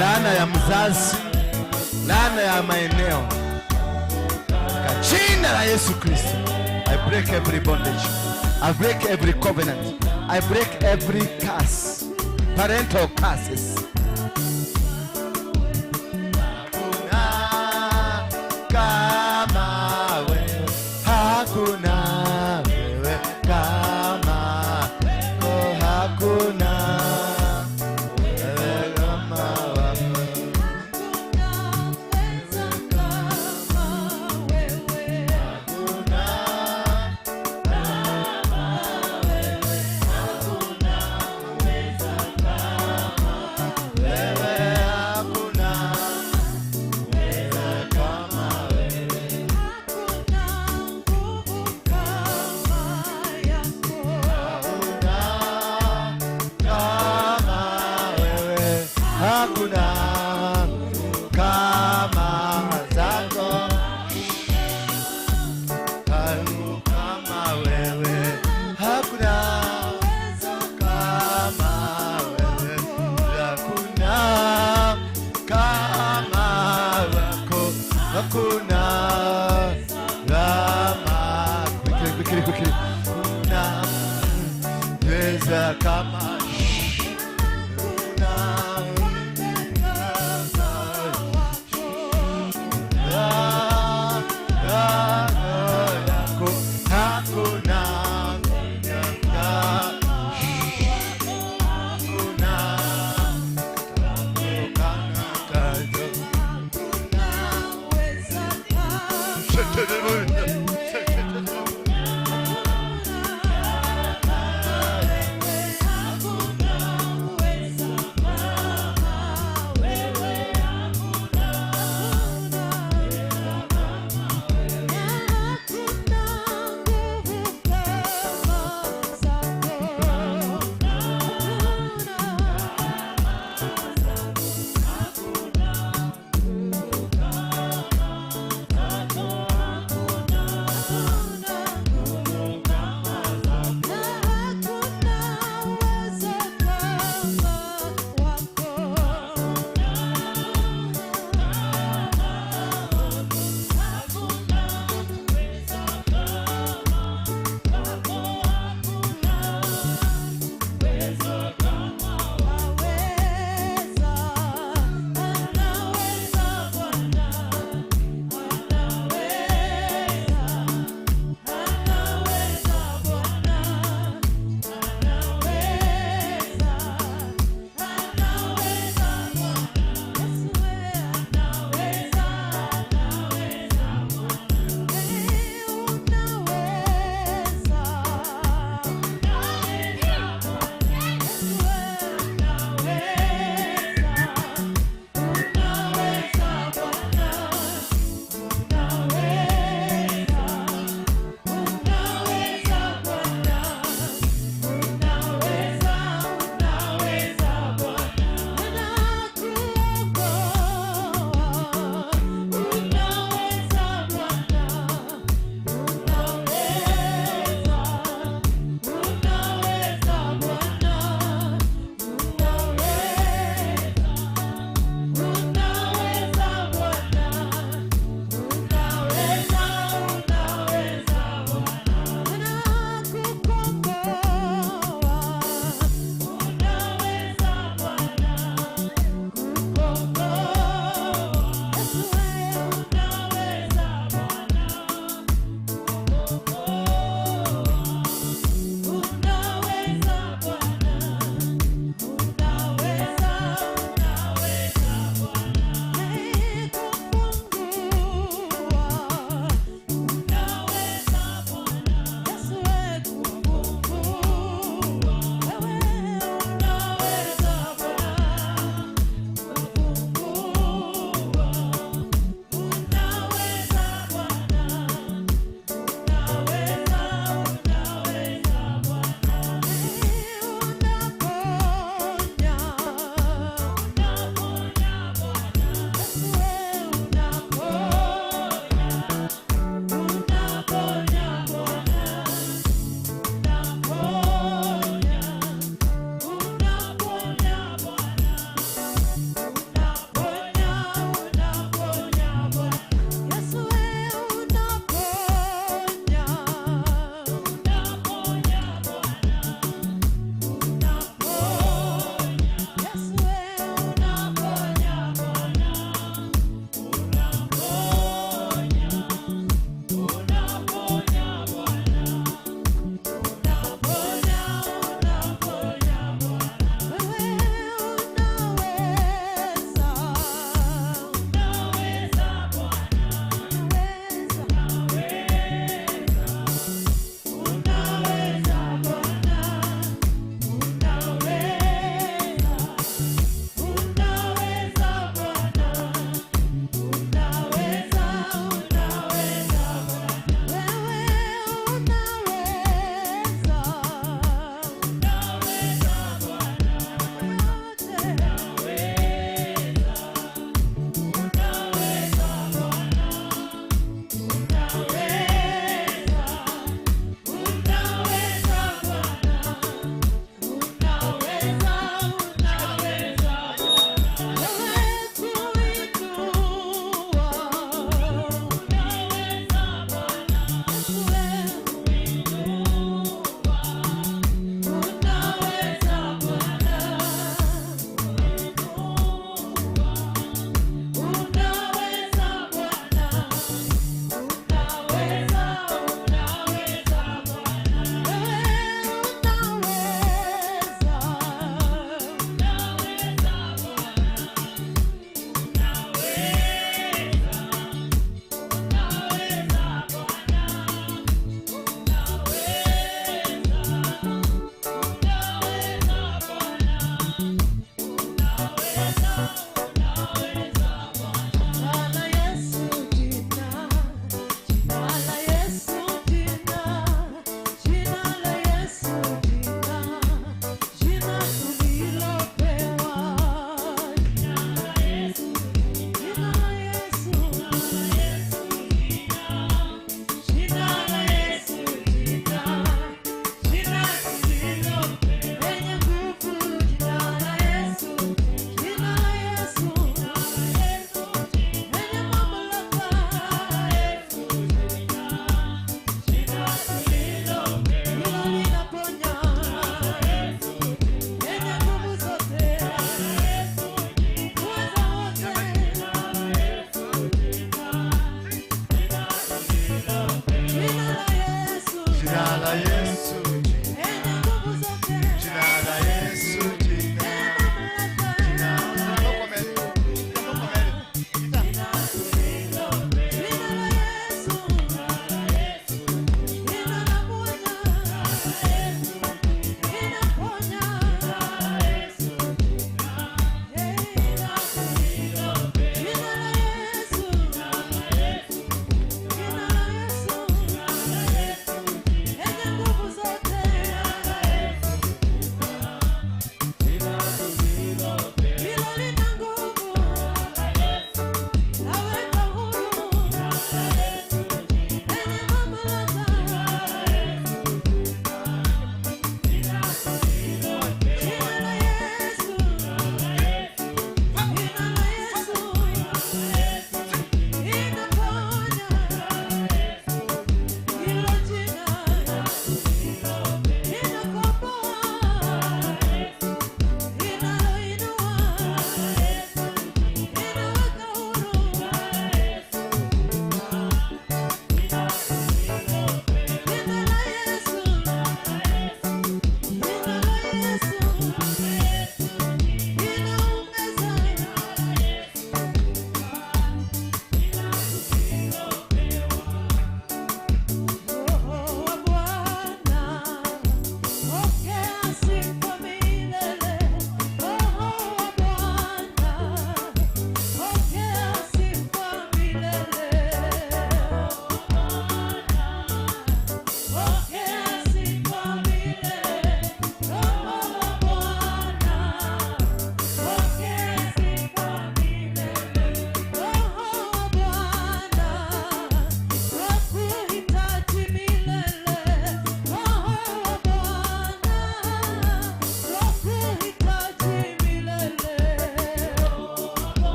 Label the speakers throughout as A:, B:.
A: laana ya mzazi, laana ya maeneo, kwa jina la Yesu Kristo. I break every bondage, I break every covenant, I break every curse, parental curses.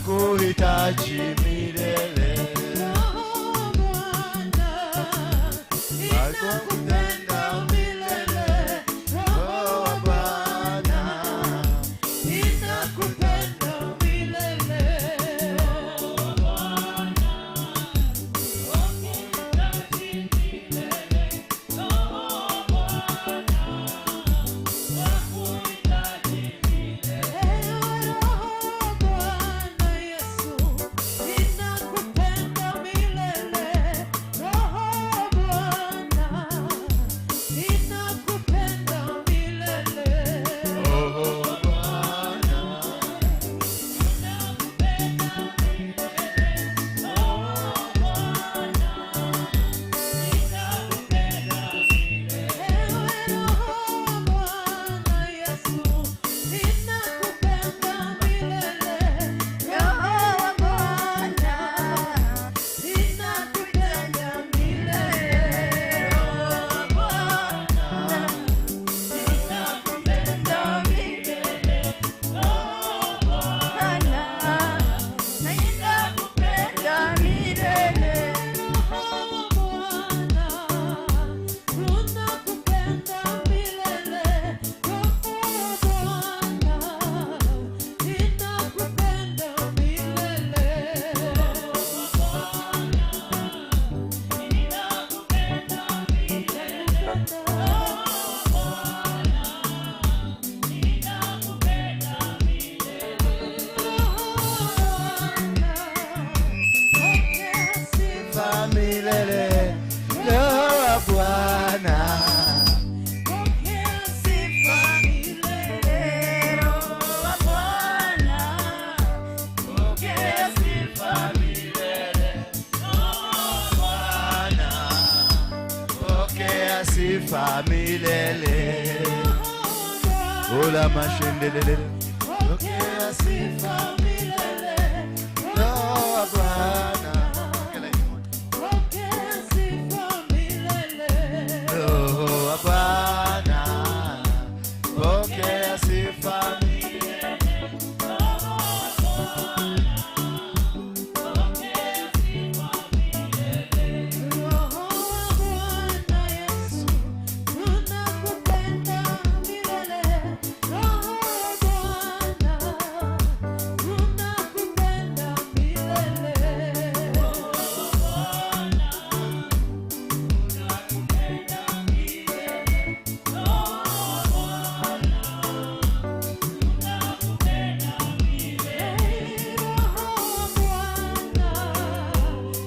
A: kuhitaji milele. Nakupenda milele. Oh Bwana, ninakupenda milele. Oh Bwana, nakuhitaji milele. Oh Bwana, nakuhitaji milele. Sifa milele, ola mashendelele, pokea sifa milele, Roho Bwana, pokea sifa milele, Roho Bwana, pokea sifa milele, Roho Bwana, pokea sifa milele, Roho Bwana Yesu. Tunakupenda milele, Roho Bwana, tunakupenda milele, Roho Bwana, tunakupenda milele, Roho Bwana,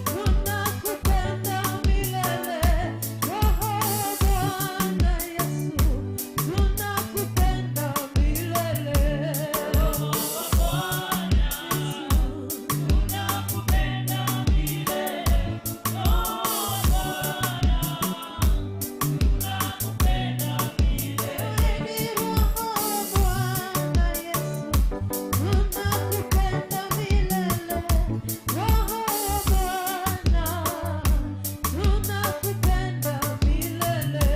A: tunakupenda milele, Roho Bwana, tunakupenda milele, Roho Bwana Yesu, tunakupenda milele, Roho Bwana, tunakupenda milele,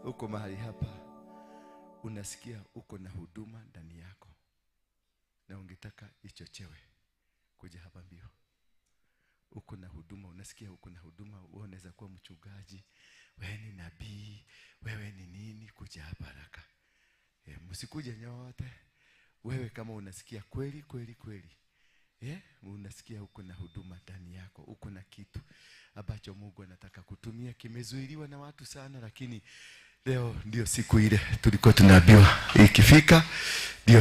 A: uko mahali hapa unasikia uko na huduma ndani yako na ungetaka ichochewe kuja hapa mbio. Uko na huduma, unasikia uko na huduma, wewe unaweza kuwa mchungaji, wewe ni nabii, wewe ni nini, kuja hapa haraka. Msikuje nyote. Wewe kama unasikia kweli kweli kweli, unasikia uko na huduma ndani yako, uko na kitu ambacho Mungu anataka kutumia, kimezuiliwa na watu sana, lakini leo ndio siku ile tulikuwa tunaambiwa ikifika ndio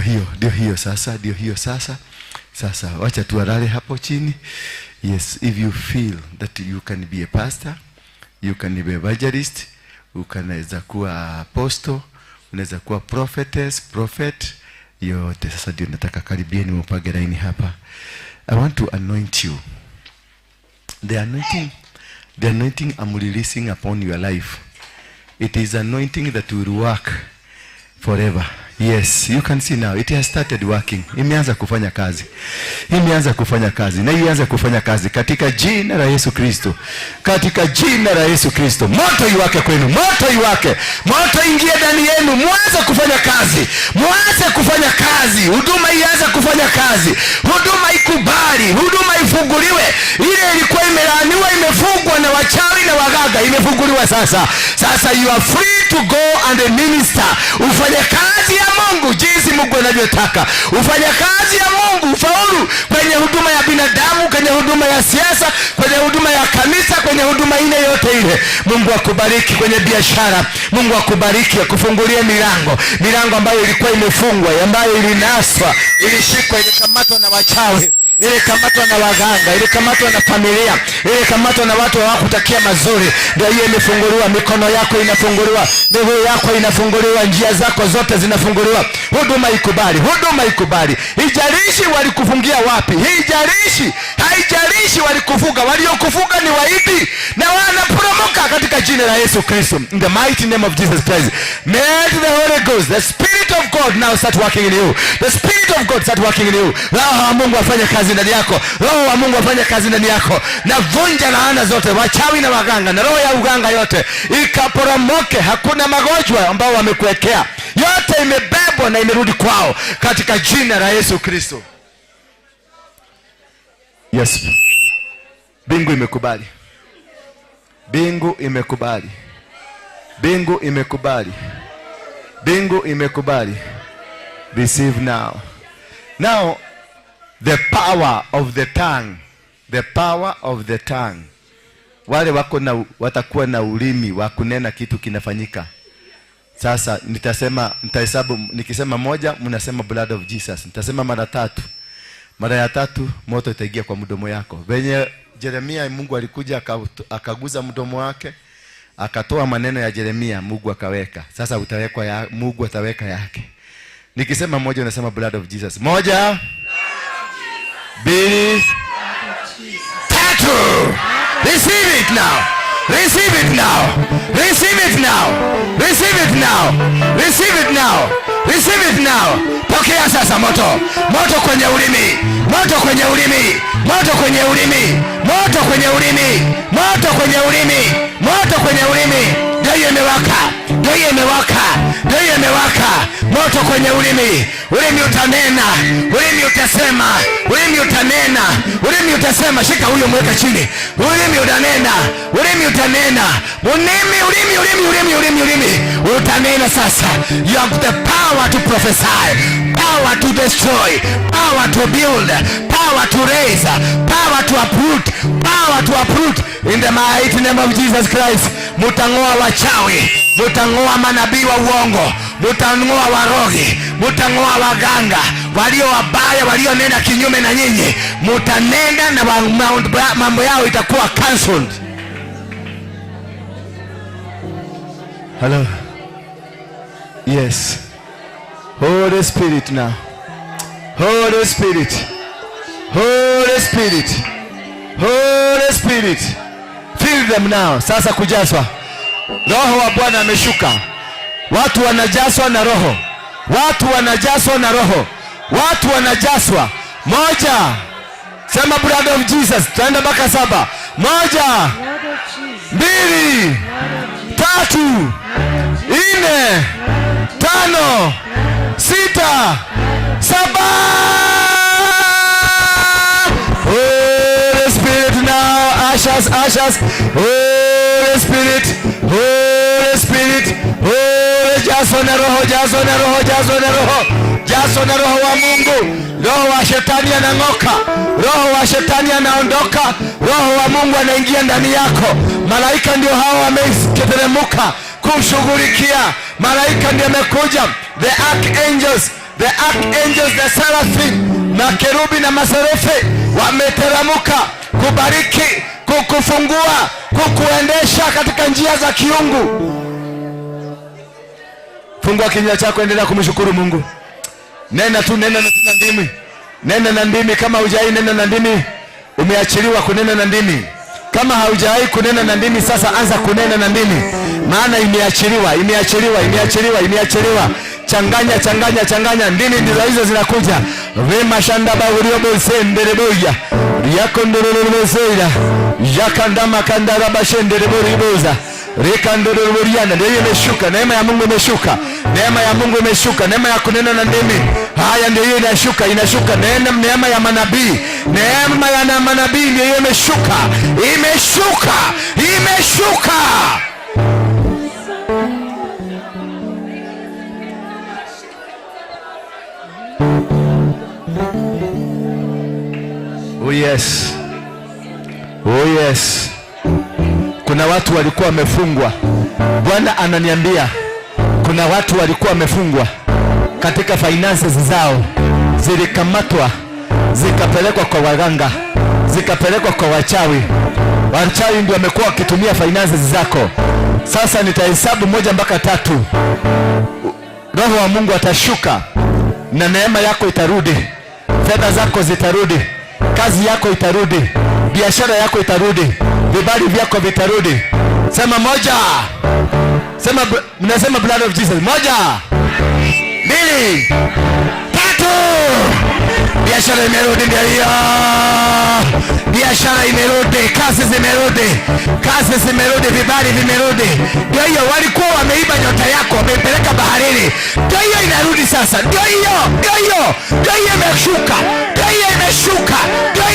A: hiyo sasa. Sasa wacha tualale hapo chini. Yes, if you feel that you can be a pastor, you can be evangelist, unaweza kuwa apostle, unaweza kuwa prophet, yote sasa ndio nataka karibieni mpage line hapa. I want to anoint you. The anointing I'm releasing upon your life, it is anointing that will work forever. Yes, you can see now it has started working. Imeanza kufanya kazi. Na ianza kufanya kazi katika jina la Yesu Kristo. Moto iwake kwenu, moto ingie ndani yenu, muanze kufanya kazi. Huduma ianze kufanya kazi. Huduma ikubali, huduma ifunguliwe. Ile ilikuwa imelaaniwa, imefungwa na wachawi na waganga, imefunguliwa sasa. Sasa you are free to go and minister. Ufanye kazi ya Mungu jinsi Mungu anavyotaka. Ufanye kazi ya Mungu, ufaulu kwenye huduma ya binadamu, kwenye huduma ya siasa, kwenye huduma ya kanisa, kwenye huduma ile yote ile. Mungu akubariki kwenye biashara. Mungu akubariki, akufungulie milango ambayo ilikuwa imefungwa, ambayo ilinaswa, ilishikwa, ilikamatwa na wachawi, ilikamatwa na waganga, ilikamatwa na familia, ilikamatwa na watu hawakutakia mazuri. Ndio hiyo imefunguliwa. Mikono yako inafunguliwa, miguu yako inafunguliwa, njia zako zote zinafunguliwa. Huduma ikubali. Hijalishi walikufungia wapi, haijalishi walikufunga. Waliokufunga ni waibi na wanaporomoka katika jina la Yesu Kristo. In the mighty name of Jesus Christ. May the Holy Ghost, the Spirit of God now start working in you. The Spirit of God start working in you. Roho wa Mungu afanye kazi ndani yako. Na vunja laana zote, wachawi na waganga, na roho ya uganga yote ikaporomoke. Hakuna magonjwa ambao wamekuwekea, yote imebebwa na imerudi kwao katika jina la Yesu Kristo. Yes. Bingu imekubali. Receive now. Now the power of the tongue. Wale watakuwa na ulimi wa kunena kitu kinafanyika. Sasa nitahesabu, nikisema moja mnasema blood of Jesus. Nitasema mara 3. Mara ya 3 moto itaingia kwa mdomo yako. Venye Yeremia, Mungu alikuja akaguza mdomo wake, akatoa maneno ya Yeremia, Mungu akaweka. Sasa Mungu ataweka yake. Nikisema moja unasema blood of Jesus. Moja, 2, 3. Receive it now. Pokea sasa moto kwenye ulimi. Ndio imewaka. Moto kwenye ulimi. Ulimi utanena, ulimi utasema, ulimi utasema. Shika huyo, mweka chini. Ulimi utanena. Ulimi utanena sasa. You have the power to prophesy, power to destroy, power to build, power to raise, power to uproot. In the mighty name of Jesus Christ. Mutangoa wachawi, mutangoa manabii wa uongo, mutangoa warogi, mutangoa waganga, walio wabaya, walio nena kinyume na nyinyi. Mutanenda na mambo yao itakuwa cancelled. Hello. Yes. Holy Spirit now. Holy Spirit. Fill them now. Sasa kujazwa. Roho wa Bwana ameshuka. Watu wanajazwa na roho. Moja. Sema blood of Jesus. Tuenda mpaka 7. 1, 2, 3, 4, 5, 6, 7. Holy Spirit now, ushers. Holy Spirit, Holy Spirit, jazo na roho wa Mungu. Roho wa shetani anang'oka, roho wa shetani anaondoka, roho wa Mungu anaingia ndani yako. Malaika ndio hao wameteremka kumshughulikia. Malaika ndio amekuja, the archangels, the seraphim, makerubi na maserefe wameteremka kubariki, kukufungua, kukuendesha katika njia za kiungu. Fungua kinywa chako, endelea kumshukuru Mungu. Nena tu, nena na ndimi. Nena na ndimi. Kama hujai nena na ndimi, umeachiliwa kunena na ndimi. Kama haujai kunena na ndimi, sasa anza kunena na ndimi. Maana imeachiliwa. Changanya. Ndimi ndizo hizo zinakuja. Vema shanda bagurio bosendere boya. Yakondoroloseira. Yakandama kandara bashendere boriboza. Rekandoroloriana. Ndio imeshuka. Neema ya Mungu imeshuka. Neema ya Mungu imeshuka. Neema ya kunena na ndimi. Haya ndio hiyo inashuka. Neema ya manabii. Neema ya manabii ndio imeshuka. Oh yes. Kuna watu walikuwa wamefungwa. Bwana ananiambia kuna watu walikuwa wamefungwa katika finances zao, zilikamatwa, zikapelekwa kwa waganga, zikapelekwa kwa wachawi. Wachawi ndio wamekuwa wakitumia finances zako. Sasa nitahesabu 1 mpaka 3. Roho wa Mungu atashuka na neema yako itarudi, fedha zako zitarudi, kazi yako itarudi, biashara yako itarudi, vibali vyako vitarudi. Sema 1. Mnasema blood of Jesus. 1, 2, 3. Biashara imerudi, ndio hiyo. Biashara imerudi, kazi zimerudi, vibali vimerudi. Ndio hiyo. Walikuwa wameiba nyota yako, wamepeleka baharini. Ndio hiyo inarudi sasa. Ndio hiyo imeshuka. Ndio hiyo imeshuka. Ndio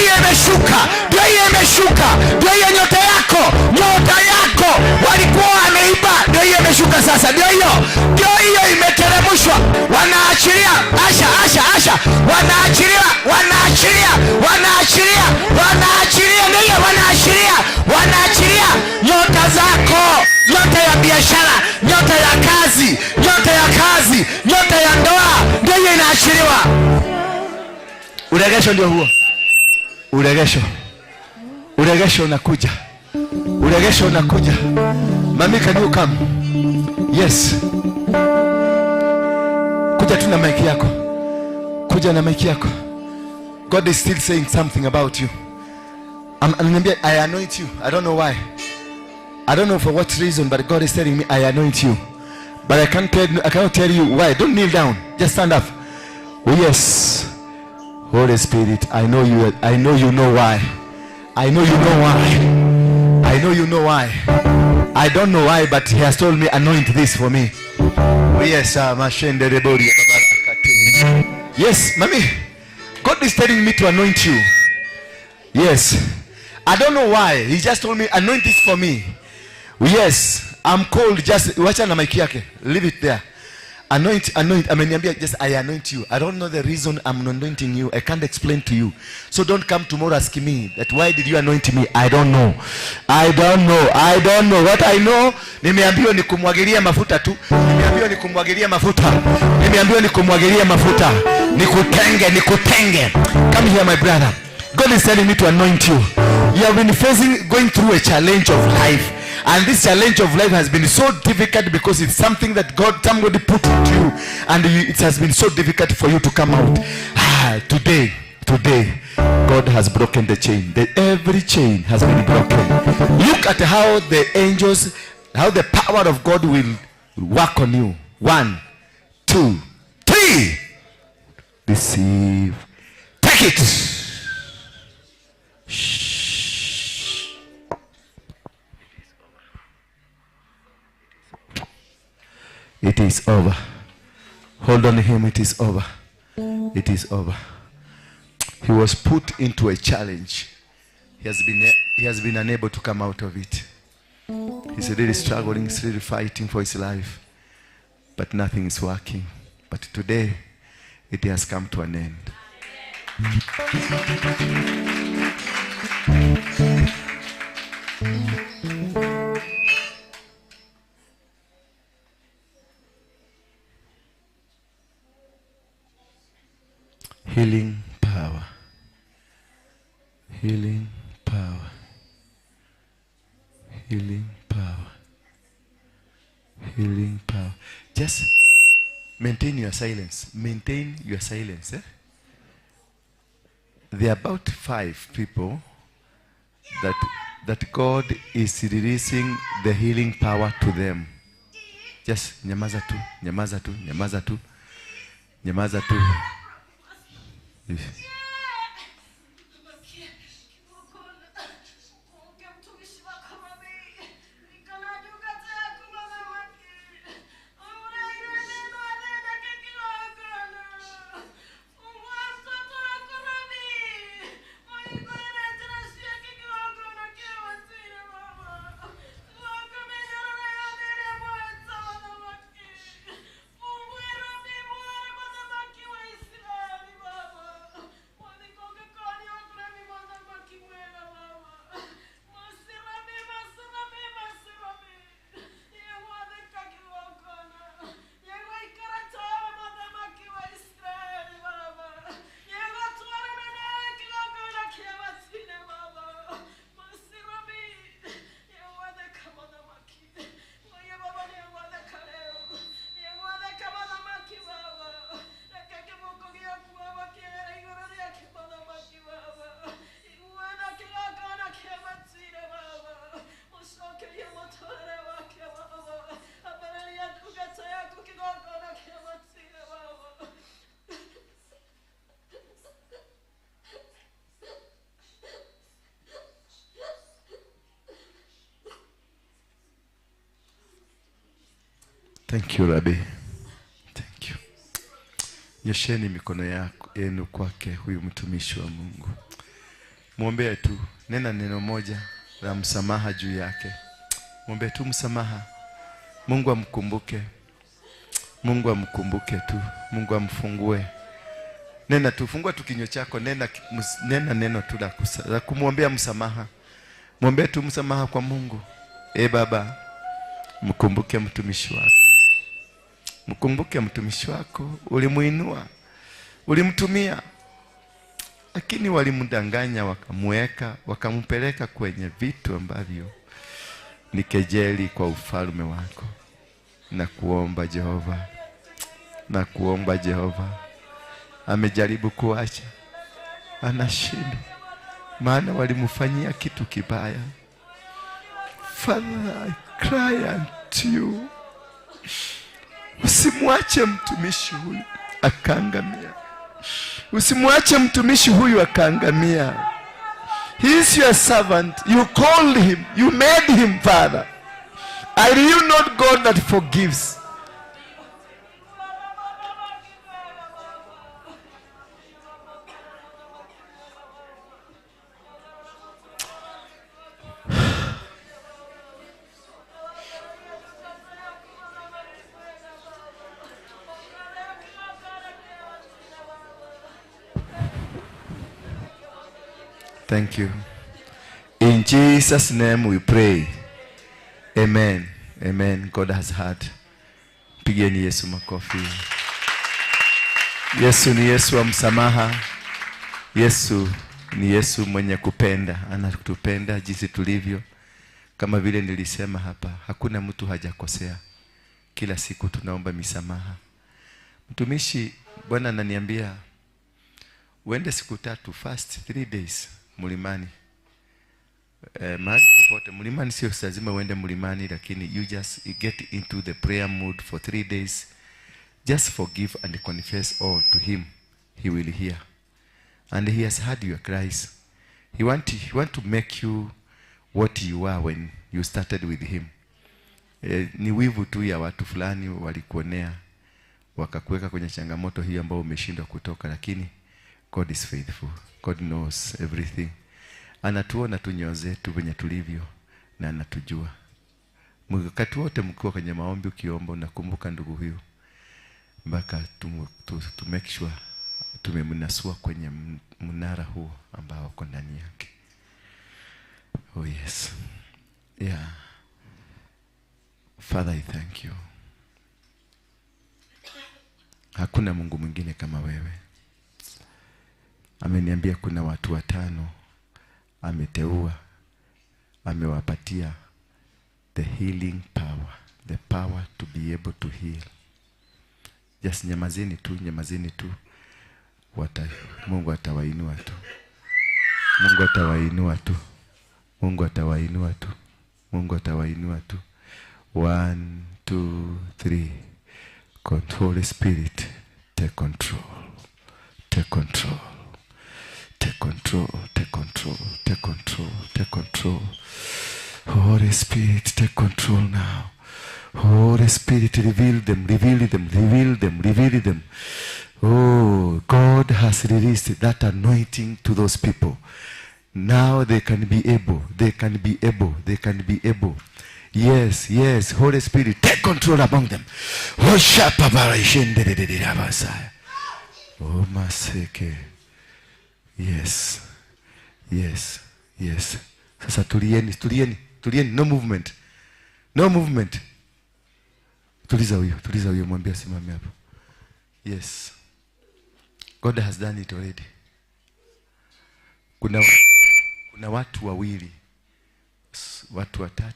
A: hiyo nyota yako walikuwa wameiba. Ndio hiyo imeshuka sasa. Ndio hiyo imeteremshwa. Wanaachilia. Asha. Wanaachilia nyota zako, nyota ya biashara, nyota ya kazi, nyota ya ndoa. Ndio hiyo inaachiliwa. Uregesho ndio huo. Uregesho unakuja. Mami, can you come? Yes. Kuja tu na mic yako. God is still saying something about you. I anoint you. I don't know why. I don't know for what reason, but God is telling me I anoint you. But I cannot tell you why. Don't kneel down. Just stand up. Oh yes. Holy Spirit, I know you know why. I know you know why. I don't know why, but He has told me anoint this for me. Oh yes, yes, Mami. God is telling me to anoint you. Yes. I don't know why. He just told me anoint this for me. Yes. I'm called. Just wacha na mic yake. Leave it there. Anoint. Ameniambia just I anoint you. I don't know the reason I'm anointing you. I can't explain to you. So don't come tomorrow asking me that why did you anoint me? I don't know. What I know, nimeambiwa ni kumwagilia mafuta tu. Nimeambiwa ni kumwagilia mafuta. Nikutenge. Come here my brother. God is telling me to anoint you. You have been going through a challenge of life. And this challenge of life has been so difficult because it's something that somebody put into you. And it has been so difficult for you to come out. Today, God has broken the chain. Every chain has been broken. Look at how the power of God will work on you. 1, 2, 3. Receive. Take it. Shh. is over. Hold on to him. It is over. It is over. He was put into a challenge. He has been unable to come out of it. He's really struggling, he's really fighting for his life. But nothing is working. But today, it has come to an end. Healing power. Healing power. Healing power. Healing power. Just maintain your silence. Maintain your silence. There are about 5 people that God is releasing the healing power to them. Just nyamaza tu, nyamaza tu, nyamaza tu, nyamaza tu. Thank you, Rabbi. Thank you. Nyosheni mikono yenu kwake huyu mtumishi wa Mungu. Muombee tu. Nena neno moja la msamaha juu yake. Muombee tu msamaha. Mungu amkumbuke. Mungu amkumbuke tu. Mungu amfungue. Nena tu, fungua tu kinywa chako, nena neno tu la kumwombea msamaha. Muombee tu msamaha kwa Mungu. Baba, mkumbuke mtumishi wako. Mkumbuke mtumishi wako, ulimuinua, ulimtumia, lakini walimdanganya, wakamweka, wakampeleka kwenye vitu ambavyo ni kejeli kwa ufalme wako. Na kuomba Jehova, na kuomba Jehova, amejaribu kuacha, anashindwa, maana walimfanyia kitu kibaya. Father, I cry unto you. Usimwache mtumishi huyu akaangamia. Usimwache mtumishi huyu akaangamia. He is your servant. You called him. You made him, Father. Are you not God that forgives? Thank you. In Jesus' name we pray. Amen. Amen. God has heard. Pigeni Yesu makofi. Yesu ni Yesu wa msamaha. Yesu ni Yesu mwenye kupenda. Anatupenda jinsi tulivyo. Kama vile nilisema hapa, hakuna mtu hajakosea. Kila siku tunaomba misamaha. Mtumishi, Bwana ananiambia uende siku 3, fast 3 days mlimani. Mahali popote mlimani, sio lazima uende mlimani, lakini you just get into the prayer mood for 3 days. Just forgive and confess all to him. He will hear. And he has heard your cries. He want to make you what you are when you started with him. Ni wivu tu ya watu fulani walikuonea, wakakuweka kwenye changamoto hii ambayo umeshindwa kutoka, lakini God is faithful. God knows everything. Anatuona tu nyoyo zetu venye tulivyo na anatujua. Wakati wote mkiwa kwenye maombi ukiomba, unakumbuka ndugu huyu, mpaka to make sure tumemnasua kwenye mnara huo ambao uko ndani yake. Oh yes. Yeah. Father, I thank you. Hakuna Mungu mwingine kama wewe. Ameniambia kuna watu 5 ameteua, amewapatia the healing power, the power to be able to heal. Just nyamazeni tu. Mungu atawainua tu. Mungu atawainua tu. 1, 2, 3. Holy Spirit, take control. Take control. Holy Spirit, take control now. Holy Spirit, reveal them. Oh, God has released that anointing to those people. Now they can be able. Yes. Holy Spirit, take control among them. Oh, maseke. Yes. Sasa tulieni. No movement. Tuliza huyo, mwambie simame hapo. Yes. God has done it already. Kuna watu 2, watu 3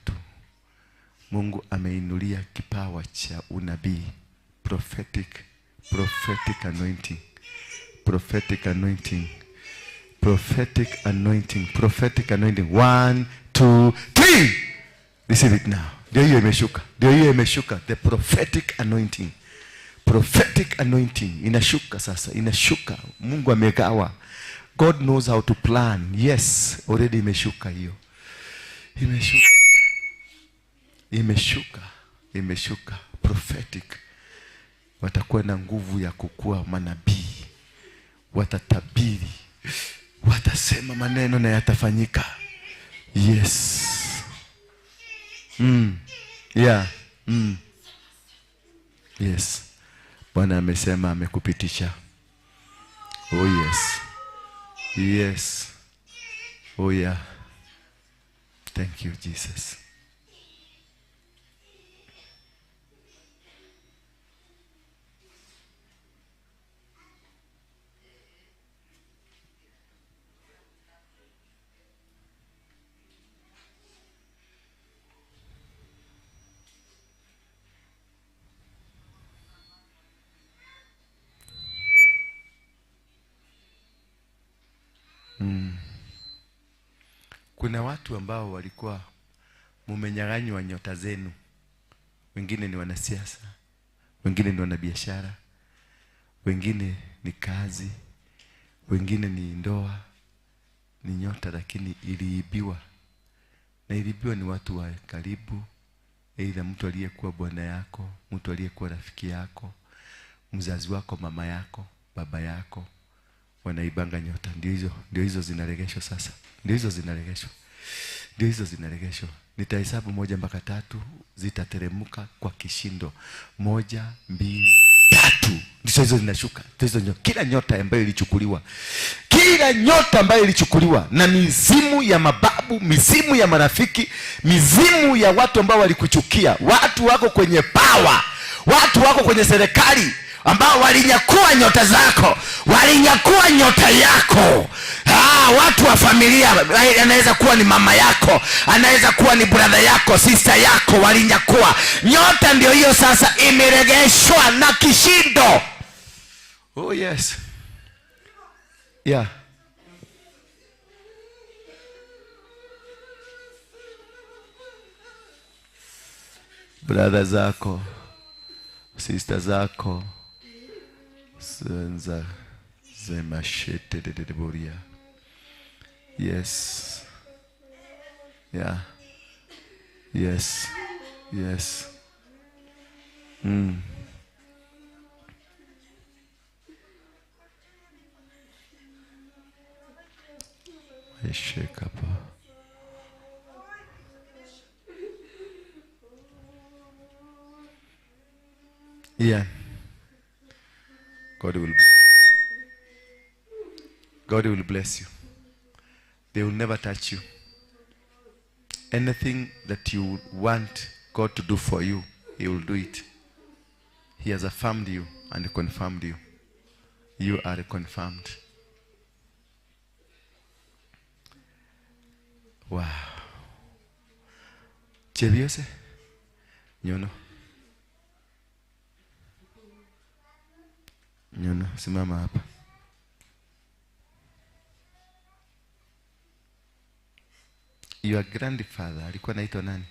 A: Mungu ameinulia kipawa cha unabii, prophetic anointing. Prophetic anointing. 1, 2, 3. Receive it now. Ndio hiyo imeshuka. The prophetic anointing inashuka sasa, Mungu amegawa. God knows how to plan. Yes, already imeshuka hiyo. Imeshuka. Prophetic. Watakuwa na nguvu ya kukua manabii. Watatabiri. Watasema maneno na yatafanyika. Yes. Yeah. Yes. Bwana amesema, amekupitisha. Oh yes. Oh yeah. Thank you, Jesus. Kuna watu ambao walikuwa mumenyang'anywa nyota zenu. Wengine ni wanasiasa, wengine ni wanabiashara, wengine ni kazi, wengine ni ndoa, ni nyota, lakini iliibiwa. Na iliibiwa ni watu wa karibu, aidha mtu aliyekuwa bwana yako, mtu aliyekuwa rafiki yako, mzazi wako, mama yako, baba yako. Wanaibanga nyota. Ndio hizo zinaregeshwa sasa. Ndio hizo zinaregeshwa. Nitahesabu 1 mpaka 3, zitateremka kwa kishindo. 1, 2, 3. Ndizo hizo zinashuka. Kila nyota ambayo ilichukuliwa na mizimu ya mababu, mizimu ya marafiki, mizimu ya watu ambao walikuchukia, watu wako kwenye power, watu wako kwenye serikali ambao walinyakua nyota zako, walinyakua nyota yako. Watu wa familia, anaweza kuwa ni mama yako, anaweza kuwa ni brother yako, sister yako, walinyakua nyota. Ndio hiyo sasa imeregeshwa na kishindo. Oh yes. Yeah. Brother zako, sister zako, Senza zemashete de boria. Yes. Yeah. Yes. Yes. I shake up. Yeah. God will bless you. God will bless you. They will never touch you. Anything that you want God to do for you, He will do it. He has affirmed you and confirmed you. You are confirmed. Wow. Cheviose? Nyono. Nyono, simama hapa. Your grandfather alikuwa anaitwa nani?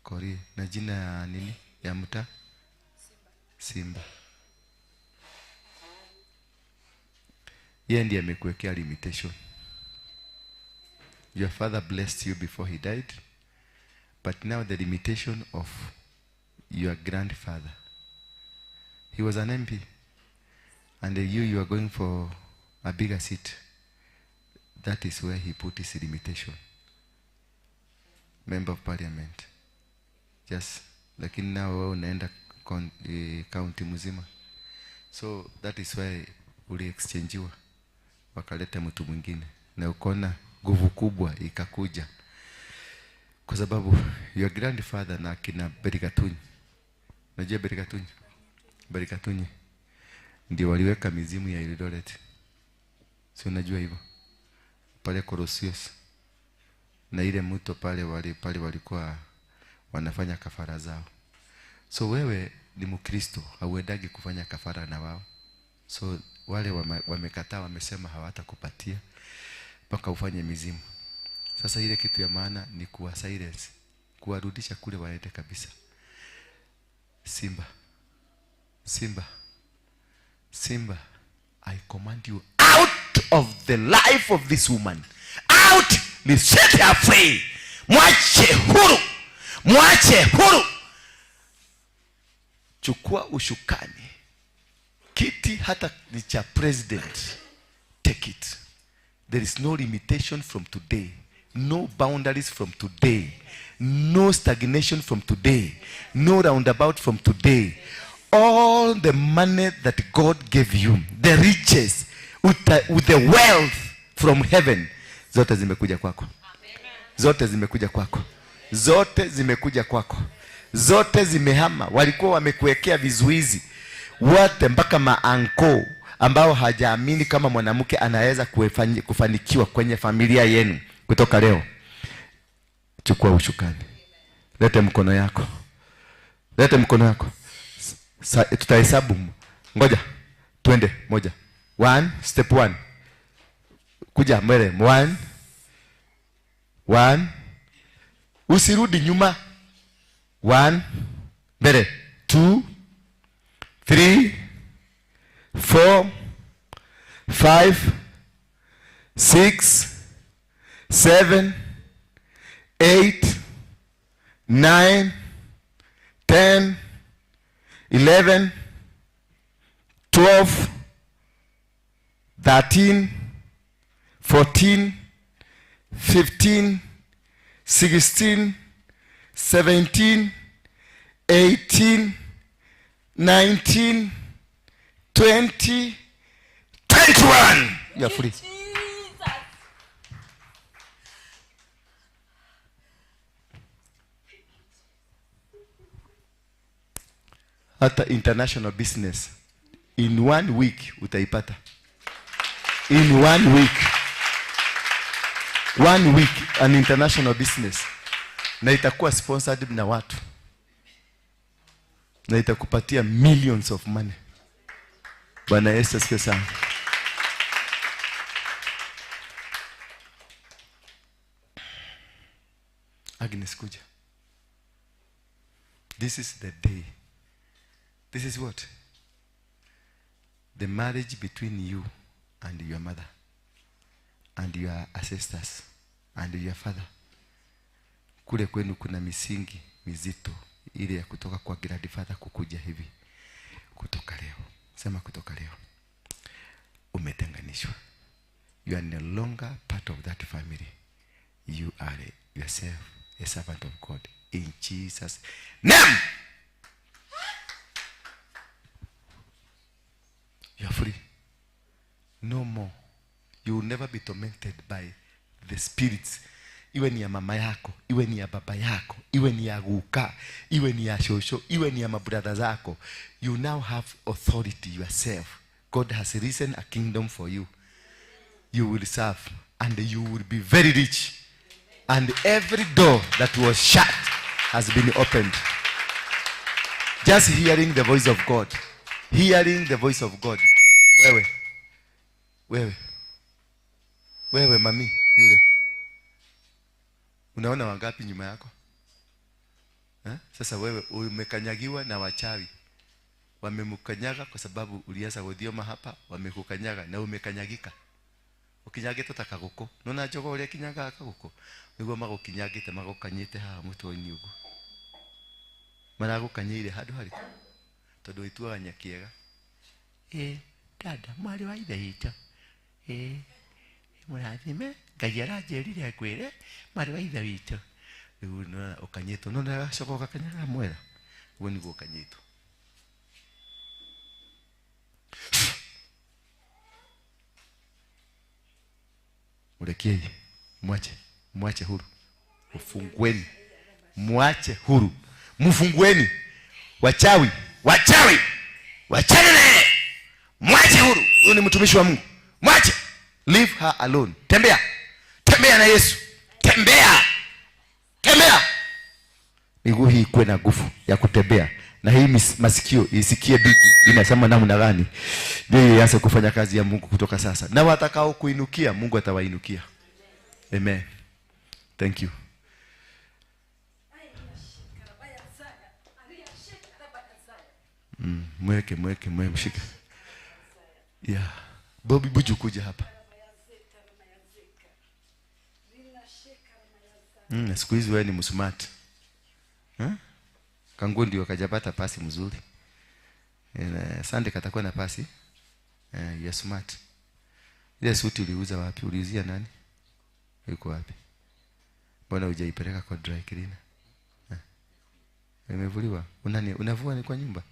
A: Korie. Na jina ya nini? Ya mtaa? Simba. Yeye ndiye amekuwekea limitation. Your father blessed you before he died, but now the limitation of your grandfather. He was an MP, and you are going for a bigger seat. That is where he put his limitation. Member of Parliament. Just lakini now wewe unaenda county mzima. So that is why uli exchangewa, wakaleta mtu mwingine, na ukaona nguvu kubwa ikakuja, kwa sababu your grandfather na kina Berikatunyi. Unajua Berikatunyi? Berikatunyi ndio waliweka mizimu ya Eldoret. Si unajua hivyo? Pale Korosios na ile mto pale walikuwa wanafanya kafara zao. So wewe ni Mkristo, hauendagi kufanya kafara na wao. So wale wamekataa, wamesema hawatakupatia mpaka ufanye mizimu. Sasa ile kitu ya maana ni kuwa silence, kuwarudisha kule waende kabisa. Simba, Simba, Simba, I command you out of the life of this woman. Out! Ni set her free. Mwache huru. Mwache huru. Chukua ushukani. Kiti hata ni cha president. Take it. There is no limitation from today. No boundaries from today. No stagnation from today. No roundabout from today. All the money that God gave you, the riches, with the wealth from heaven, zote zimekuja kwako. Zote zimekuja kwako. Zote zimekuja kwako. Zote zimehama. Walikuwa wamekuwekea vizuizi. Wote mpaka maanko ambao hajaamini kama mwanamke anaweza kufanikiwa kwenye familia yenu. Kutoka leo, chukua ushukani. Lete mkono yako. Lete mkono yako. Tutahesabu. Ngoja. Twende. Moja. 1, step 1. Kuja mbele. 1. Usirudi nyuma. 1. Mbele. 2, 3, 4, 5, 6, 7, 8, 9, 10, 11, 12, 13, 14, 15, 16, 17, 18, 19, 20, 21. You are free. Hata international business in 1 week utaipata. In 1 week. 1 week an international business. Na itakuwa sponsored na watu. Na itakupatia millions of money. Bwana Yesu asifiwe sana. Agnes kuja. This is the day. This is what? The marriage between you and your mother and your ancestors. and your father. Kule kwenu kuna misingi mizito ile ya kutoka kwa grandfather kukuja hivi. Kutoka leo, sema kutoka leo umetenganishwa. You are no longer part of that family. You are yourself a servant of God in Jesus' name. You are free. No more. You will never be tormented by the spirits. Iwe ni ya mama yako, iwe ni ya baba yako, iwe ni ya guka, iwe ni ya shosho, iwe ni ya mabrother zako. You now have authority yourself. God has risen a kingdom for you. You will serve and you will be very rich. And every door that was shut has been opened. Just hearing the voice of God. Hearing the voice of God. Wewe mami yule. Unaona wangapi nyuma yako? Sasa wewe umekanyagiwa na wachawi. Wamemkanyaga kwa sababu ulianza kudhioma hapa, wamekukanyaga na umekanyagika. Ukinyage tutakaguko. Nona jogo ule kinyaga akaguko. Niguo magukinyagite magukanyite ha mutoni ugu. Maragukanyire hadu hariko. Tondu ituaga nyakiega. Dada mwali wa ithe hito. Murathime Ngai aranjerire akwire mwali wa ithe wito. Riu nona ukanyito. Nona gacoka gakanyaga mwera. Uguo niguo ukanyito. Urekiei, mwache huru. Ufungweni. Mwache huru. Mfungweni. Wachawi. Wachane naye. Mwache huru. Huyu ni mtumishi wa Mungu. Mwache. Leave her alone. Tembea na Yesu. Tembea. Miguu hii ikuwe na nguvu ya kutembea. Na hii masikio isikie bigu. Inasema namna gani? Ndio ianze kufanya kazi ya Mungu kutoka sasa. Na watakao kuinukia, Mungu atawainukia. Amen. Thank you. Mweke mshika. Yeah. Bobby Buju kuja hapa. Siku hizi wewe ni msmart. Kangu ndio kajapata pasi mzuri. Sande katakuwa na pasi. You smart. Ile suti uliuza wapi? Uliuzia nani? Yuko wapi? Mbona hujaipeleka kwa dry cleaner? Imevuliwa. Unavua ni kwa nyumba.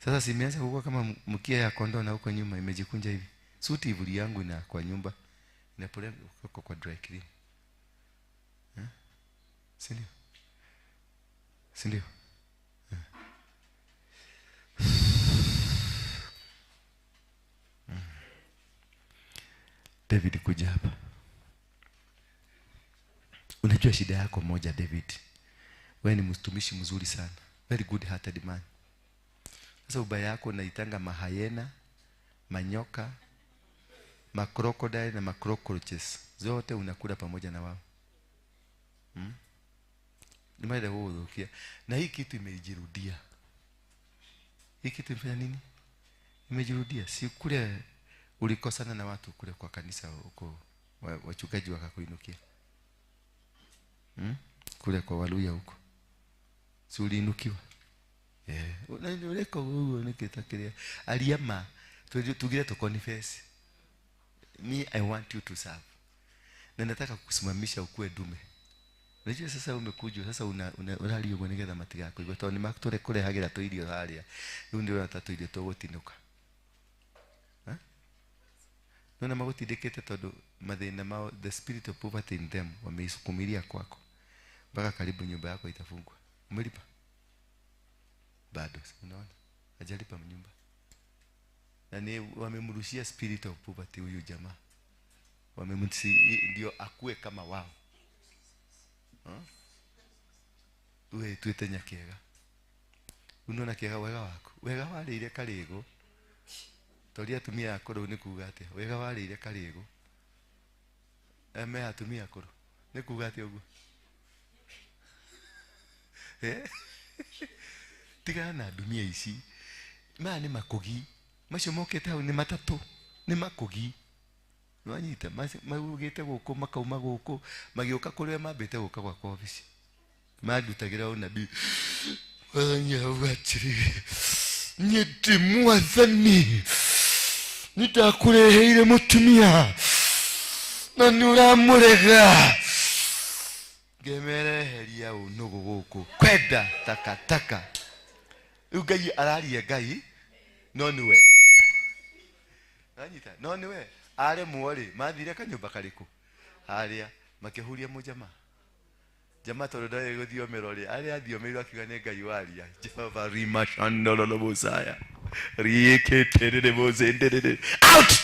A: Sasa simeanza kukua kama mkia ya kondoo na huko nyuma imejikunja hivi. Suti ivuli yangu ina kwa nyumba. Inapeleka kwa dry cleaner. Sindio? David kuja hapa. Unajua shida yako moja David. Wewe ni mtumishi mzuri sana. Very good hearted man. Sasa ubaya yako unaitanga mahayena, manyoka, macrocodile na macrocoches. Zote unakula pamoja na wao. Ni maana wewe ukia. Na hii kitu imejirudia. Hii kitu imefanya nini? Imejirudia. Si kule ulikosana na watu kule kwa kanisa huko wachungaji wakakuinukia. Kule kwa Waluya huko. Si uliinukiwa? Unaleko huo nikitakiria. Aliyama tugire to confess. Me I want you to serve. Na nataka kukusimamisha ukue dume. Unajua sasa umekuja sasa unalio mwenegeza mati yako. Hivyo toni makutore kule hagira to irio haria. Ndio ndio natatu irio to gutinuka. Nona magutindikite tondu mathina mao the spirit of poverty in them wameisukumilia kwako. Mpaka karibu nyumba yako itafungwa. Umelipa? Bado, unaona? Hajalipa nyumba. Na ni wamemrushia spirit of poverty huyu jamaa. Ndio akue kama wao. Uwe tuite nyakiega. Unaona kiega wega wako. Wega wale ile karigo. Toria tumia akoro ni kuuga atia. Wega wale ile karigo. Atumia akoro. Ni kuuga atia uguo. Tigana na dunia ici. Maya ni makugi. Macio mokete hau ni matatu. Ni makugi. Nwanyita magugite guku makauma guku magioka kuri mambite guka kwa office. Madutagira unabii. Wanya watiri. Nyiti mwathani. Nitakureheire mutumia. Na nuramurega. Gemereheria unugu guku. Kwenda takataka. Ugai araria Ngai no niwe. Anyita no niwe are muori mathire kanyumba kariku aria makihuria mujama jama torodaye guthio merori aria athio meiro akiga ne Ngai waria Jehova rima shandolo lo bosaya rieke terere bozendere out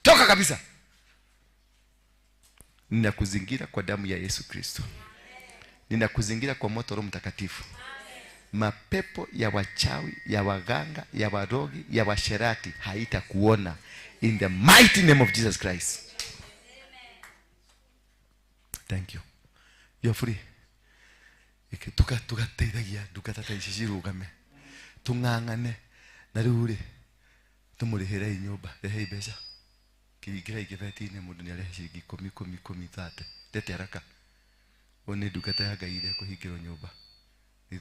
A: toka kabisa. Ninakuzingira kwa damu ya Yesu Kristo. Ninakuzingira kwa moto Roho Mtakatifu. Mapepo ya wachawi, ya waganga, ya warogi, ya washerati haitakuona in the mighty name of Jesus Christ. Thank you. You're free. Tuka teithagia ndukata icirugame. Tungangane na rure. Tumurihire nyumba, rehe mbeca. Kiingira igibeti-ini mundu ni arehe ciringi 10 Ndete haraka. One ndukata ya Ngai ile kuhingirwo nyumba.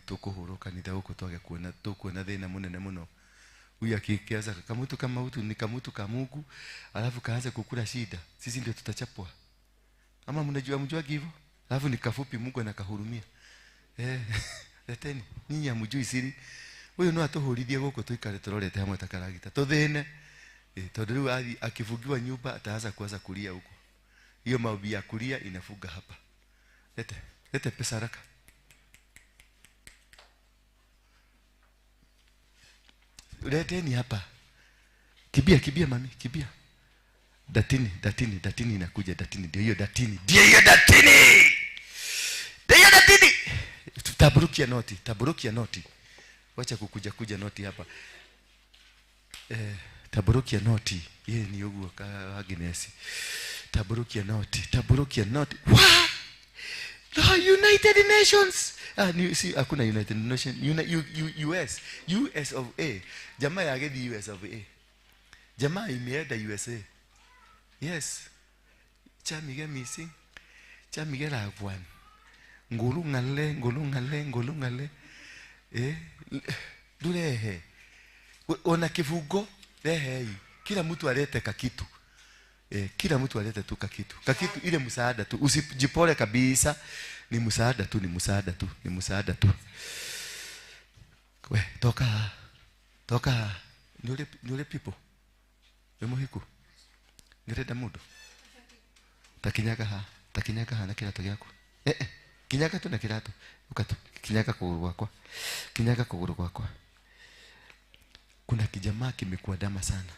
A: Tukuhuruka nitha guku twage kuona thina munene muno. Huyu akikiaza kamutu kama utu ni kamutu ka Mungu alafu kaanza kukula shida, sisi ndio tutachapwa. Ama mnajua hivyo? Alafu ni kafupi Mungu anakahurumia. Leteni nyinyi hamjui siri. Huyu no atuhurithie guku tuikare turorete hamwe takaragita tuthine. Tondu riu akifungiwa nyumba ataanza kuanza kulia huko. Hiyo maombi ya kulia inafuga hapa. Lete pesa haraka. Leteni hapa. Kibia mami, kibia. Datini inakuja, datini. Ndio hiyo datini. Taburukia noti. Wacha kukuja noti hapa. Taburukia noti. Yeye ni ugu ka Agnes. Taburukia noti. Wow! The United Nations. See, hakuna United Nations. US of A. Jamaa ya gedi US of A. Jamaa imeenda USA. Yes. Chamige missing. Chamige lagwan. Ngulu ngale. Durehe. Ona kifugo. Lehe. Kila mtu alete kakitu. Kila mtu alete tu kakitu. Kakitu ile msaada tu. Usijipole kabisa. Ni msaada tu. We, toka. Nyule people. Wemohiku. Ngereda mudo. Takinyaga ha na kirato gyako. Kinyaga tu na kirato. Ukatu. Kinyaga kuguru gwakwa. Kuna kijamaa kimekuwa dama sana.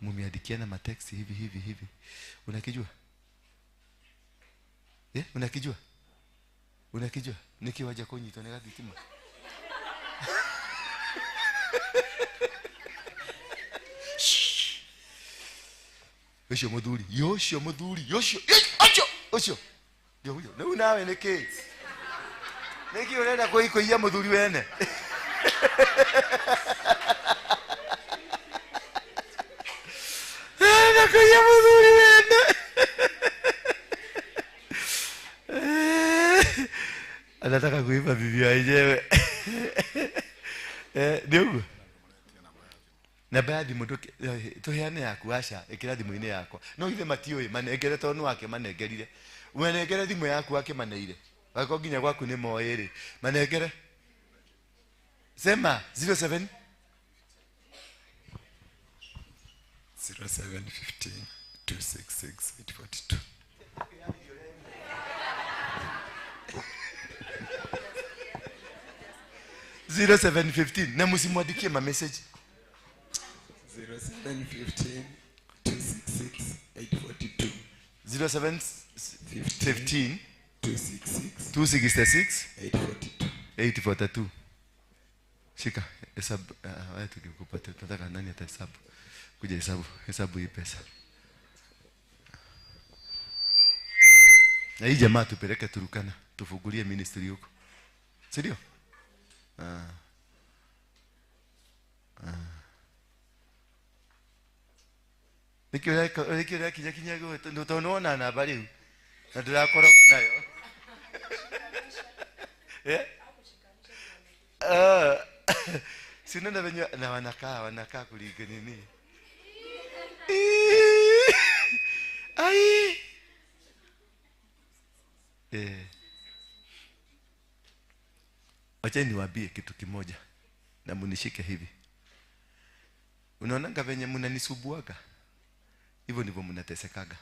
A: Mumeandikiana mateksi hivi. Unakijua? Unakijua? Nikiwaja kunyito negatima. Osho modhuri. Osho. Ndio huyo. Na unawe neke. Neki unaenda kuia modhuri wene. Kuia modhuri wene. Anataka kuipa bibi wenyewe. Ndio. Na baadhi mtu tuheane yaku asha ekira thimu-ini yakwa. No ithe matioi manengere tonu wake manengerire. Umenengere thimu yaku wake maneire. Wako nginya gwaku ni moeri. Manengere. Sema 07
B: 0715 266 842.
A: Na msimwandikie ma message
B: 0715 266 842.
A: 0715
B: 266
A: 842. Shika hesabu. Wewe tukikupa tunataka nani atahesabu? Kuja hesabu hii pesa. Na hii jamaa tupeleke Turukana, tufungulie ministry huko. Si ndio? Nikio kinya go utaona na habari. Na ndirakoragwo nayo. Sina na venye na wanakaa kuliga nini. Ai. Wacha niwaambie kitu kimoja na munishike hivi. Unaona venye mnanisubuaga? Hivyo ndivyo mnatesekaga.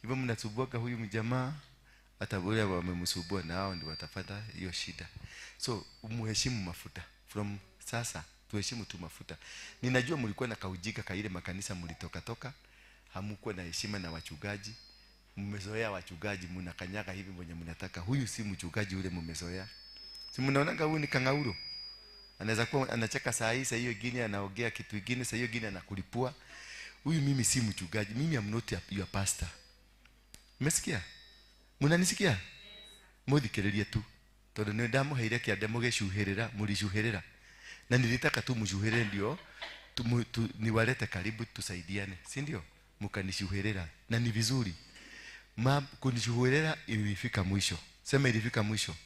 A: Hivyo mnasubuaga huyu mjamaa, hata wale wamemsubua na hao ndio watapata hiyo shida. So muheshimu mafuta. From sasa tuheshimu tu mafuta. Ninajua mlikuwa na kaujika ka ile makanisa mlitoka, hamkuwa na heshima na wachungaji. Mmezoea wachungaji, mnakanyaga hivi mwenye mnataka. Huyu si mchungaji ule mmezoea. Si mnaonanga huyu ni kangauro. Anaweza kuwa anacheka saa hii, saa hiyo ingine anaongea kitu kingine, saa hiyo ingine anakulipua. Huyu mimi si mchungaji. Mimi am not your pastor. Mmesikia? Mnanisikia? Muthikiririe tu. Tondu ni ndamuheire kiande mugishuhirira, mulishuhirira. Na nilitaka tu mshuhirire ndio niwalete karibu tusaidiane, si ndio? Mkanishuhirira na ni vizuri. Kunishuhirira ilifika mwisho. Sema ilifika mwisho.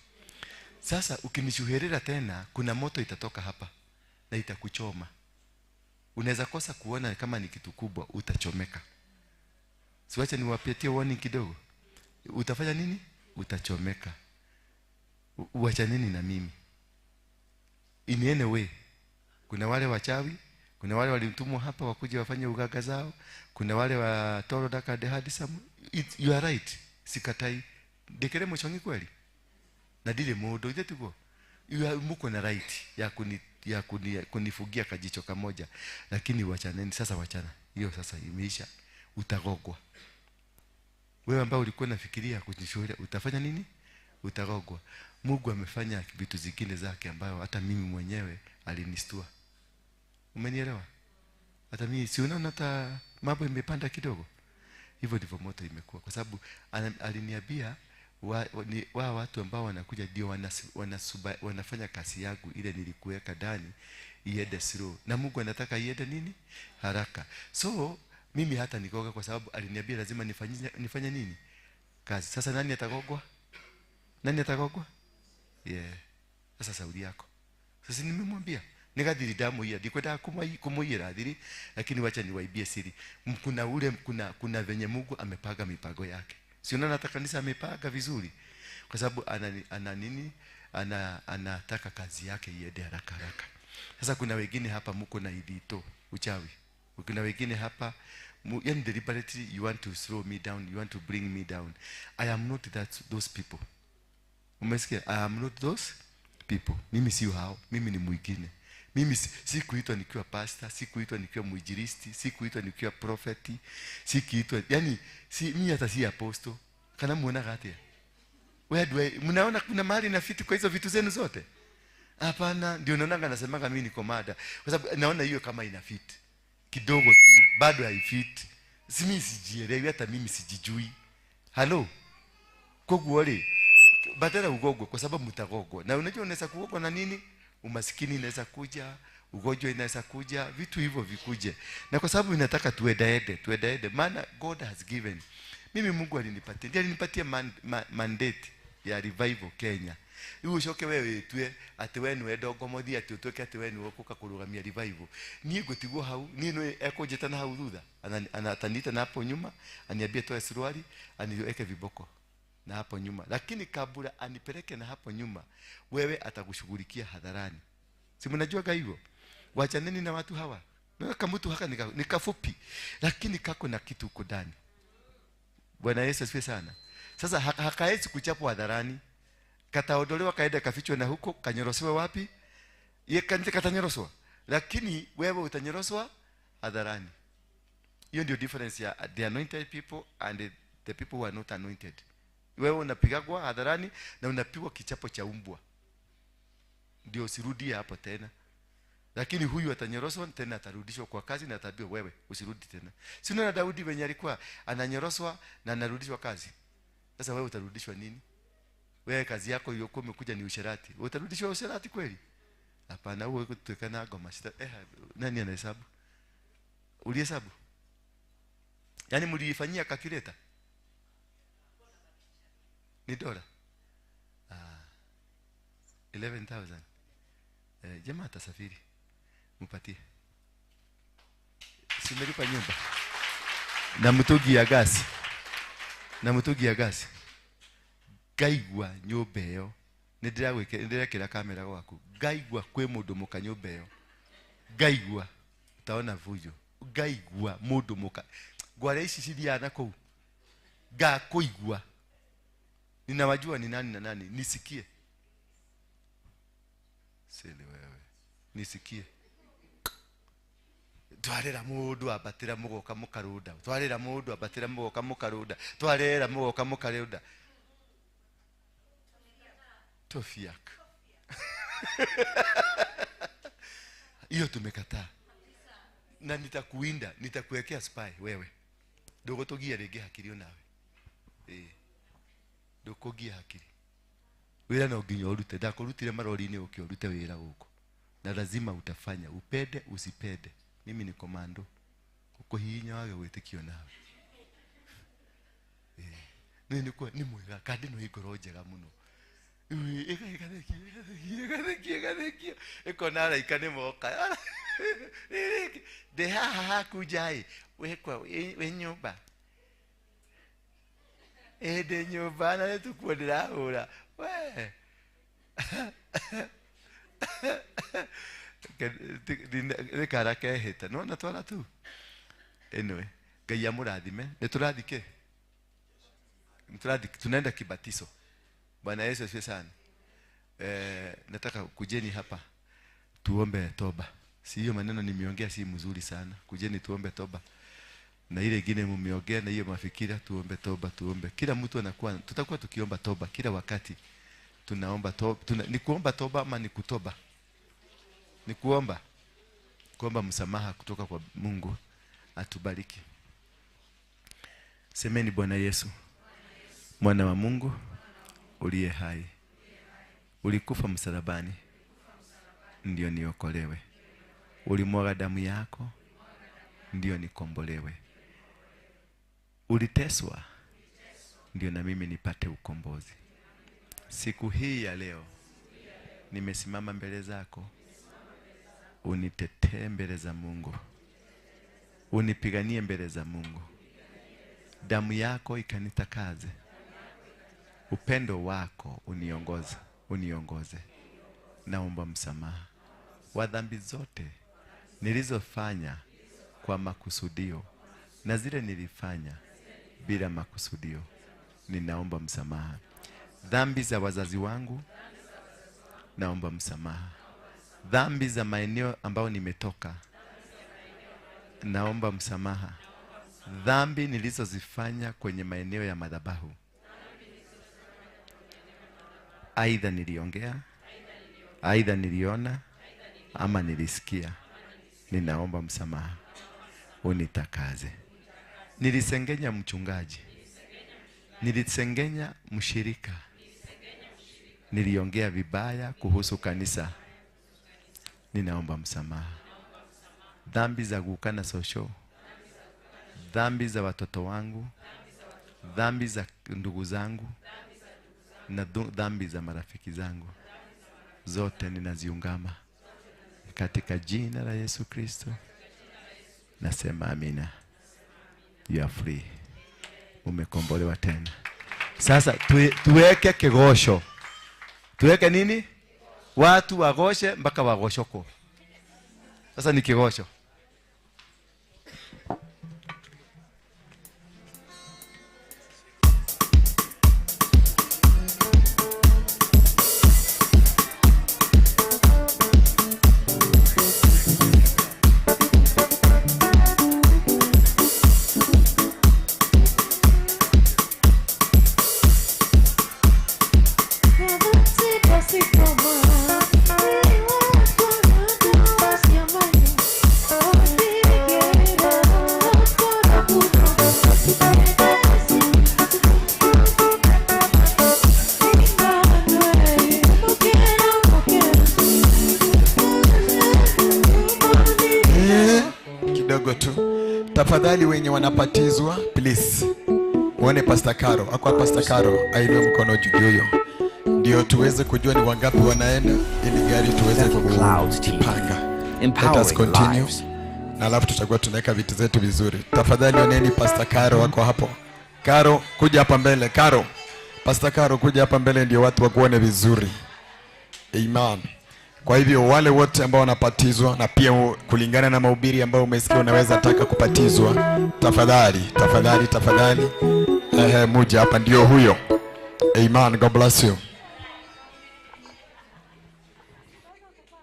A: Sasa ukinishuhirira tena kuna moto itatoka hapa na itakuchoma. Unaweza kosa kuona kama ni kitu kubwa, utachomeka. Siwache niwapatie warning kidogo. Utafanya nini? Utachomeka. Uacha nini na mimi? In any way. Kuna wale wachawi, kuna wale walitumwa hapa wakuje wafanye ugaga zao, kuna wale wa toro daka de hadisamu. You are right. Sikatai. Dekere mchongi kweli. Na dile modo itetugo. Muko na right ya kunifugia kajicho kamoja, lakini wachaneni sasa, wachana. Hiyo sasa imeisha. Utagogwa. Wewe ambao ulikuwa unafikiria kujishuhudia, utafanya nini? Utagogwa. Mungu amefanya vitu zingine zake ambayo hata mimi mwenyewe alinistua. Umenielewa? Hata mimi si unaona hata mambo imepanda kidogo. Hivyo ndivyo moto imekuwa, kwa sababu aliniambia watu ambao wanakuja ndio wanafanya kazi yangu ile nilikuweka ndani iende slow, na Mungu anataka iende nini? Haraka. So mimi hata nikoga kwa sababu aliniambia lazima nifanye nini? Kazi. Sasa nani atagogwa? Nani atagogwa? Sasa saudi yako. Sasa nimemwambia nigadhiri damu hii ndikwenda kumuira dhiri, lakini wacha niwaibie siri. Kuna venye Mungu amepaga mipango yake. Si unaona hata kanisa amepaga vizuri, kwa sababu anataka kazi yake iende haraka haraka. Sasa kuna wengine hapa mko na idito uchawi. Kuna wengine hapa yani deliberately you want to slow me down, you want to bring me down. I am not those people. Umesikia? I am not those people. Mimi si hao, mimi ni mwingine. Mimi si kuitwa nikiwa pastor, si kuitwa nikiwa muinjilisti, si kuitwa nikiwa prophet, si kuitwa yani mimi hata si apostle. Kana muona gati. Mnaona kuna mahali na fit kwa hizo vitu zenu zote? Hapana, ndio naona nasemaga mimi niko mada. Kwa sababu naona hiyo kama ina fit kidogo tu, bado haifit. Mimi sijielewi, hata mimi sijijui. Hello. Koguole. Badala ugogwe kwa sababu mtagogwa. Na unajua unaweza kugogwa na nini? Umaskini inaweza kuja, ugonjwa inaweza kuja, vitu hivyo vikuje. Na kwa sababu inataka tuendeede. Maana God has given. Mimi Mungu alinipatia mandate ya revival Kenya. Hiyo shoke wewe tuwe ati wewe ni dogo modi ati utoke ati wewe ni wokoka kurugamia revival. Ni gotigwo hau, ni no ekojeta na hau thutha. Anatanita na hapo nyuma, aniambie toe suruali, aniweke viboko na hapo nyuma. Lakini kabla anipeleke na hapo nyuma, wewe atakushughulikia hadharani. Si mnajua hivyo? Wachaneni na watu hawa. Na kama mtu haka nikafupi, lakini kako na kitu uko ndani. Bwana Yesu asifiwe sana. Sasa hakaezi kuchapwa hadharani. Kataondolewa kaenda kafichwa na huko, kanyoroswa wapi? Yeye kanisa katanyoroswa. Lakini wewe utanyoroswa hadharani. Hiyo ndio difference ya the anointed people and the people who are not anointed. Wewe unapigwa hadharani na unapigwa kichapo cha umbwa. Ndio usirudie hapo tena. Lakini huyu atanyoroswa tena, atarudishwa kwa kazi na ataambiwa wewe usirudi tena. Si unaona Daudi venye alikuwa ananyoroswa na anarudishwa kazi. Sasa wewe utarudishwa nini? Wewe kazi yako iliyokuwa umekuja ni usherati. Utarudishwa usherati kweli? Hapana, wewe kutukana ngoma sita. Nani anahesabu? Ulihesabu? Yaani mlifanyia calculator? Ni dola 11,000. Jamaa atasafiri. Mpatie. Simelipa nyumba. Na mtungi ya gasi. Gaigwa nyumba ĩyo. Nĩndĩrekĩra kamera gwaku. Gaigwa kwĩ mũndũ mũka nyumba ĩyo. Gaigwa. Utaona vujo. Gaigwa mũndũ mũka. Gware ici cithiana kũu. Gakuigwa. Ninawajua ni nani na nani. Nisikie. Sele wewe. Nisikie. Twarera mũndũ abatĩra mũgoka mũkaruda. Twarera mũndũ abatĩra mũgoka mũkaruda. Twarera mũgoka mũkaruda. Tofiak. Hiyo tumekataa. Na nitakuinda, nitakuwekea spy wewe. Ndogotogia rege hakiri nawe. Ndokogia hakiri. Wira no nginya urute. Ndakurutire marori-ini ukiurute wira guko. Na lazima utafanya. Upende usipende. Mimi ni komando. Kukuhinya wage witikio nawe. Ni mwega kandi no igoro njega muno. Ekathekio. Ekona ikane moka. De haha kujai. Wekwa we nyumba. De nyumba na tukuondera hura. We. Nikarake hita. No natwara tu. Anyway, Ngai amurathime. Niturathike. Tunaenda kibatizo. Bwana Yesu asifiwe sana. Nataka kujeni hapa tuombe toba. Si hiyo maneno nimeongea si mzuri sana. Kujeni tuombe toba. Na ile ingine mmeongea na hiyo mafikira tuombe toba, tuombe. Kila mtu anakuwa tutakuwa tukiomba toba kila wakati. Tunaomba toba. Ni kuomba toba ama ni kutoba? Ni kuomba msamaha kutoka kwa Mungu atubariki. Semeni Bwana Yesu. Mwana wa Mungu uliye hai. Ulikufa msalabani ndio niokolewe. Ulimwaga damu yako ndio nikombolewe. Uliteswa ndio na mimi nipate ukombozi. Siku hii ya leo nimesimama mbele zako. Unitetee mbele za Mungu. Unipiganie mbele za Mungu. Damu yako ikanitakaze. Upendo wako uniongoze. Naomba msamaha wa dhambi zote nilizofanya kwa makusudio na zile nilifanya bila makusudio. Ninaomba msamaha. Dhambi za wazazi wangu naomba msamaha. Dhambi za maeneo ambao nimetoka naomba msamaha. Dhambi nilizozifanya kwenye maeneo ya madhabahu, aidha niliongea, aidha niliona ama nilisikia, ninaomba msamaha. Unitakaze. Nilisengenya mchungaji, nilisengenya mshirika, niliongea vibaya kuhusu kanisa, ninaomba msamaha. Dhambi za kukana social, dhambi za watoto wangu, dhambi za ndugu zangu na dhambi za marafiki zangu, zote ninaziungama katika jina la Yesu Kristo. Nasema amina. You are free. Umekombolewa tena. Sasa tuweke kigosho. Tuweke nini? Watu wagoshe mpaka wagoshoko. Sasa ni kigosho.
B: Tafadhali wenye wanapatizwa, please. Uone Pastor Caro. Akwa Pastor Caro, ainue mkono juu huyo. Ndio tuweze kujua ni wangapi wanaenda ili gari tuweze kupanga. Let us continue. Na alafu tutakuwa tunaweka vitu zetu vizuri. Tafadhali oneni Pastor Caro wako hapo. Caro, kuja hapa mbele. Caro. Pastor Caro, kuja hapa mbele ndio watu wakuone vizuri. Amen. Kwa hivyo wale wote ambao wanapatizwa na pia kulingana na mahubiri ambao umesikia unaweza taka kupatizwa, tafadhali muja hapa, ndio huyo. Amen. God bless you.